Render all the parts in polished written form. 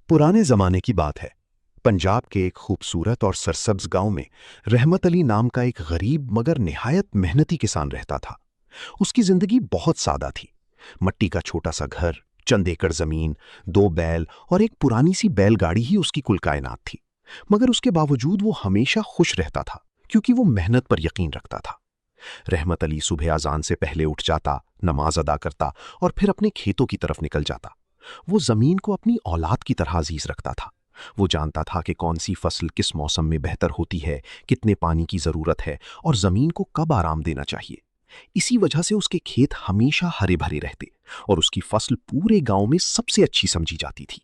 पुराने जमाने की बात है। पंजाब के एक खूबसूरत और सरसब्ज गांव में रहमत अली नाम का एक गरीब मगर निहायत मेहनती किसान रहता था। उसकी जिंदगी बहुत सादा थी। मट्टी का छोटा सा घर, चंद एकड़ जमीन, 2 बैल और एक पुरानी सी बैलगाड़ी ही उसकी कुल कायनात थी। मगर उसके बावजूद वो हमेशा खुश रहता था, क्योंकि वो मेहनत पर यकीन रखता था। रहमत अली सुबह अजान से पहले उठ जाता, नमाज अदा करता और फिर अपने खेतों की तरफ निकल जाता। वो जमीन को अपनी औलाद की तरह अजीज रखता था। वो जानता था कि कौन सी फसल किस मौसम में बेहतर होती है, कितने पानी की जरूरत है और जमीन को कब आराम देना चाहिए। इसी वजह से उसके खेत हमेशा हरे भरे रहते और उसकी फसल पूरे गांव में सबसे अच्छी समझी जाती थी।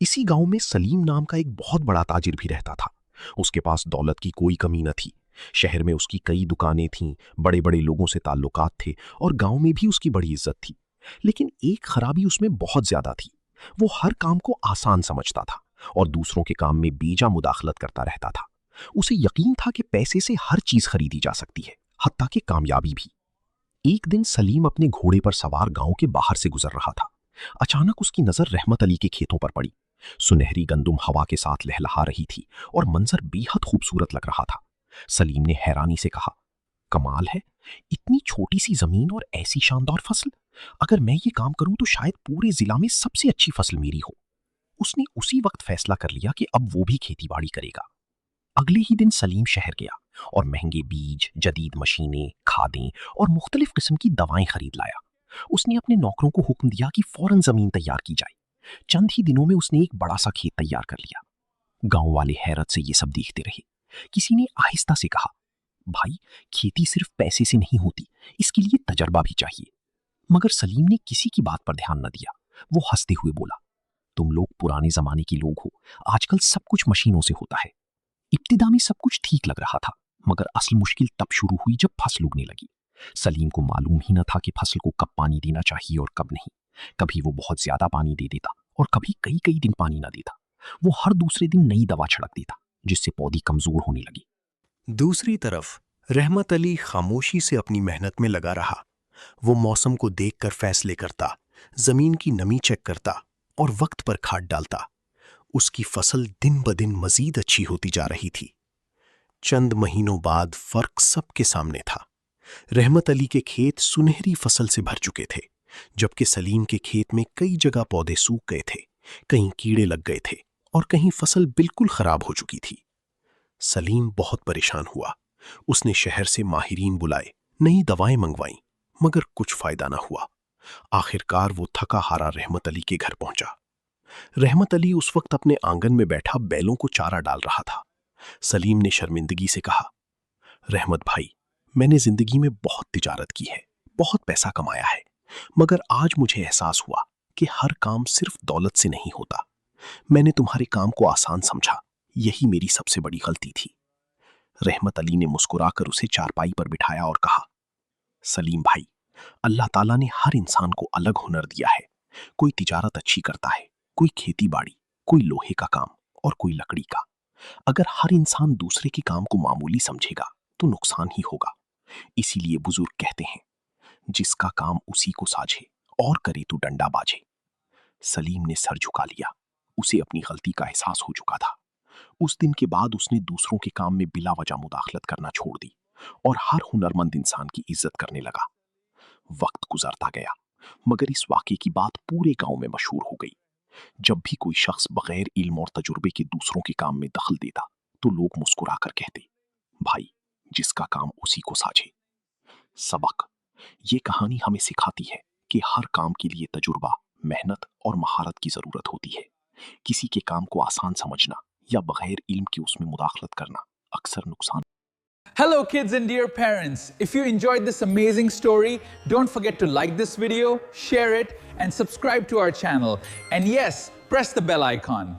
इसी गांव में सलीम नाम का एक बहुत बड़ा ताजिर भी रहता था। उसके पास दौलत की कोई कमी न थी। शहर में उसकी कई दुकानें थीं, बड़े बड़े लोगों से ताल्लुकात थे और गांव में भी उसकी बड़ी इज्जत थी। लेकिन एक खराबी उसमें बहुत ज्यादा थी। वो हर काम को आसान समझता था और दूसरों के काम में बेजा मुदाखलत करता रहता था। उसे यकीन था कि पैसे से हर चीज खरीदी जा सकती है, हत्ता कि कामयाबी भी। एक दिन सलीम अपने घोड़े पर सवार गांव के बाहर से गुजर रहा था। अचानक उसकी नजर रहमत अली के खेतों पर पड़ी। सुनहरी गंदुम हवा के साथ लहलहा रही थी और मंजर बेहद खूबसूरत लग रहा था। सलीम ने हैरानी से कहा, कमाल है, इतनी छोटी सी जमीन और ऐसी शानदार फसल। अगर मैं ये काम करूं तो शायद पूरे जिला में सबसे अच्छी फसल मेरी हो। उसने उसी वक्त फैसला कर लिया कि अब वो भी खेती बाड़ी करेगा। अगले ही दिन सलीम शहर गया और महंगे बीज, जदीद मशीनें, खादें और मुख्तलिफ किस्म की दवाएं खरीद लाया। उसने अपने नौकरों को हुक्म दिया कि फौरन जमीन तैयार की जाए। चंद ही दिनों में उसने एक बड़ा सा खेत तैयार कर लिया। गांव वाले हैरत से ये सब देखते रहे। किसी ने आहिस्ता से कहा, भाई, खेती सिर्फ पैसे से नहीं होती, इसके लिए तजर्बा भी चाहिए। मगर सलीम ने किसी की बात पर ध्यान न दिया। वो हंसते हुए बोला, तुम लोग पुराने जमाने के लोग हो, आजकल सब कुछ मशीनों से होता है। इब्तिदा में सब कुछ ठीक लग रहा था, मगर असल मुश्किल तब शुरू हुई जब फसल उगने लगी। सलीम को मालूम ही न था कि फसल को कब पानी देना चाहिए और कब नहीं। कभी वो बहुत ज्यादा पानी दे देता और कभी कई कई दिन पानी न देता। वो हर दूसरे दिन नई दवा छिड़क देता, जिससे पौधी कमजोर होने लगी। दूसरी तरफ रहमत अली खामोशी से अपनी मेहनत में लगा रहा। वो मौसम को देखकर फैसले करता, जमीन की नमी चेक करता और वक्त पर खाद डालता। उसकी फसल दिन ब दिन मजीद अच्छी होती जा रही थी। चंद महीनों बाद फर्क सबके सामने था। रहमत अली के खेत सुनहरी फसल से भर चुके थे, जबकि सलीम के खेत में कई जगह पौधे सूख गए थे, कहीं कीड़े लग गए थे और कहीं फसल बिल्कुल खराब हो चुकी थी। सलीम बहुत परेशान हुआ। उसने शहर से माहिरीन बुलाए, नई दवाएं मंगवाईं, मगर कुछ फायदा न हुआ। आखिरकार वो थका हारा रहमत अली के घर पहुंचा। रहमत अली उस वक्त अपने आंगन में बैठा बैलों को चारा डाल रहा था। सलीम ने शर्मिंदगी से कहा, रहमत भाई, मैंने जिंदगी में बहुत तिजारत की है, बहुत पैसा कमाया है, मगर आज मुझे एहसास हुआ कि हर काम सिर्फ दौलत से नहीं होता। मैंने तुम्हारे काम को आसान समझा, यही मेरी सबसे बड़ी गलती थी। रहमत अली ने मुस्कुराकर उसे चारपाई पर बिठाया और कहा, सलीम भाई, अल्लाह ताला ने हर इंसान को अलग हुनर दिया है। कोई तिजारत अच्छी करता है, कोई खेती बाड़ी, कोई लोहे का काम और कोई लकड़ी का। अगर हर इंसान दूसरे के काम को मामूली समझेगा तो नुकसान ही होगा। इसीलिए बुजुर्ग कहते हैं, जिसका काम उसी को साझे और करे तो डंडा बाजे। सलीम ने सर झुका लिया। उसे अपनी गलती का एहसास हो चुका था। उस दिन के बाद उसने दूसरों के काम में बिला वजह मुदाखलत करना छोड़ दी और हर हुनरमंद इंसान की इज्जत करने लगा। वक्त गुजरता गया, मगर इस वाक़े की बात पूरे गांव में मशहूर हो गई। जब भी कोई शख्स बगैर इल्म और तजुर्बे के दूसरों के काम में दखल देता तो लोग मुस्कुराकर कहते, भाई, जिसका काम उसी को साझे। सबक: ये कहानी हमें सिखाती है कि हर काम के लिए तजुर्बा, मेहनत और महारत की जरूरत होती है। किसी के काम को आसान समझना या बगैर इल्म के उसमें मुदाखलत करना अक्सर नुकसान। Hello kids and dear parents, if you enjoyed this amazing story, don't forget to like this video, share it and subscribe to our channel. And yes, press the bell icon.